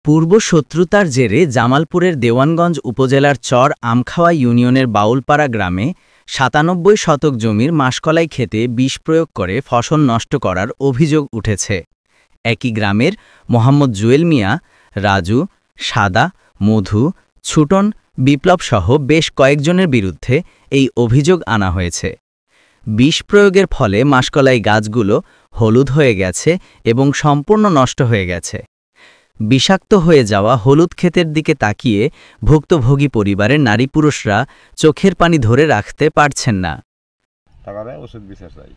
পূর্ব শত্রুতার জেরে জামালপুরের দেওয়ানগঞ্জ উপজেলার চর আমখাওয়া ইউনিয়নের বাউলপাড়া গ্রামে ৯৭ শতক জমির মাসকলাই ক্ষেতে বিষ প্রয়োগ করে ফসল নষ্ট করার অভিযোগ উঠেছে। একই গ্রামের মোহাম্মদ জুয়েল মিয়া, রাজু, সাদা, মধু, ছুটন, বিপ্লবসহ বেশ কয়েকজনের বিরুদ্ধে এই অভিযোগ আনা হয়েছে। বিষ প্রয়োগের ফলে মাসকলাই গাছগুলো হলুদ হয়ে গেছে এবং সম্পূর্ণ নষ্ট হয়ে গেছে। বিষাক্ত হয়ে যাওয়া হলুদ ক্ষেতের দিকে তাকিয়ে ভুক্তভোগী পরিবারের নারী পুরুষরা চোখের পানি ধরে রাখতে পারছেন না। ওষুধ বিচার চাই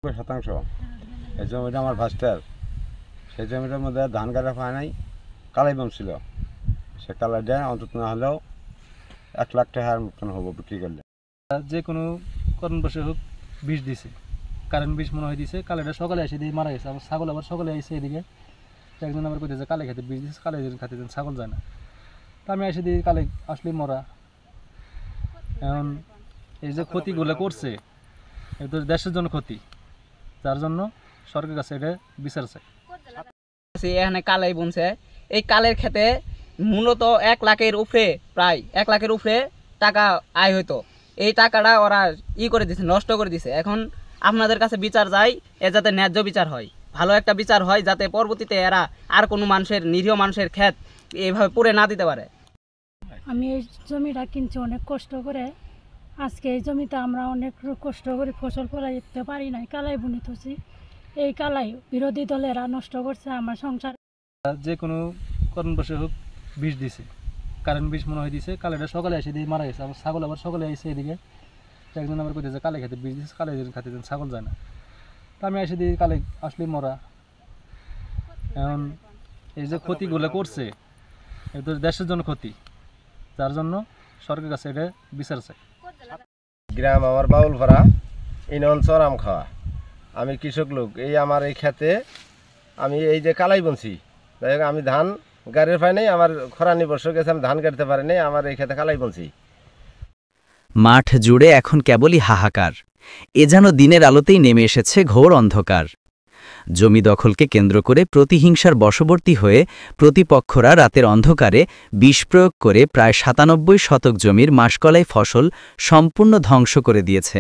শতাংশ এই জমিটা আমার ভাস্টার, সেই জমিটার মধ্যে ধান গাড়া পায় নাই, কালাই বম ছিল। সে কালাইটা অন্তত না হলেও ১ লাখ টাকার মতন হবো বিক্রি করলে। যে কোনো কারণবশে হোক বিষ দিছে, কারেন্ট বিষ মনে হয় দিছে। কালাইটা সকালে এসে দিয়ে মারা গেছে। আমার ছাগল আবার সকালে এসে এদিকে একজন আবার কইতেছে কালে খেতে বিষ দিচ্ছে, কালে খাতে দেন, ছাগল যায় না। তা আমি এসে দিয়ে কালে আসলে মরা। এখন এই যে ক্ষতিগুলো করছে এটা তো দেশের জন্য ক্ষতি, যার জন্য সরকারের কাছে এটা বিচার চাই। এখানে কালাই বুনছে, এই কালের খেতে মূলত ১ লাখের উপরে, প্রায় ১ লাখের উপরে টাকা আয় হইতো। এই টাকাটা ওরা করে দিছে, নষ্ট করে দিছে। এখন আপনাদের কাছে বিচার চাই, যাতে ন্যায্য বিচার হয়, ভালো একটা বিচার হয়, যাতে পরবর্তীতে এরা আর কোনো মানুষের, নিরীহ মানুষের ক্ষেত এইভাবে পুড়ে না দিতে পারে। আমি এই জমিটা কিনছি অনেক কষ্ট করে। আজকে এই জমিতে আমরা অনেক কষ্ট করে ফসল ফলাইতে পারি নাই, কালাই বুনি থুছি। এই কালাই বিরোধী দলেরা নষ্ট করছে আমার সংসার। যে কোনো কারণবশে হোক বিষ দিছে, কারেন্ট বিষ মনে হয় দিছে। কালাইটা সকালে এসে দিয়ে মারা গেছে। আমার ছাগল আবার সকালে এসে এদিকে একজন আবার কইতেছে কালে খেতে বিষ দিচ্ছে, কালে খাতে দেন, ছাগল যায় না। তা আমি এসে দিয়ে কালে আসলে মরা। এখন এই যে ক্ষতিগুলো করছে এটা তো দেশের জন্য ক্ষতি, যার জন্য সরকারের কাছে এটা বিচার চাই। গ্রাম আমার বাউলপাড়া, ইউনিয়ন চর আমখাওয়া। আমি কৃষক লোক। এই আমার এই ক্ষেতে আমি এই যে কালাই বুনছি, আমি ধান গাড়ির পাই নাই। আমার খরানি বর্ষর গেছে, আমি ধান কাটতে পারি নাই। আমার এই ক্ষেতে কালাই বুনছি। মাঠ জুড়ে এখন কেবলই হাহাকার। এ যেন দিনের আলোতেই নেমে এসেছে ঘোর অন্ধকার। জমি দখলকে কেন্দ্র করে প্রতিহিংসার বশবর্তী হয়ে প্রতিপক্ষরা রাতের অন্ধকারে বিষ প্রয়োগ করে প্রায় ৯৭ শতক জমির মাসকলাই ফসল সম্পূর্ণ ধ্বংস করে দিয়েছে।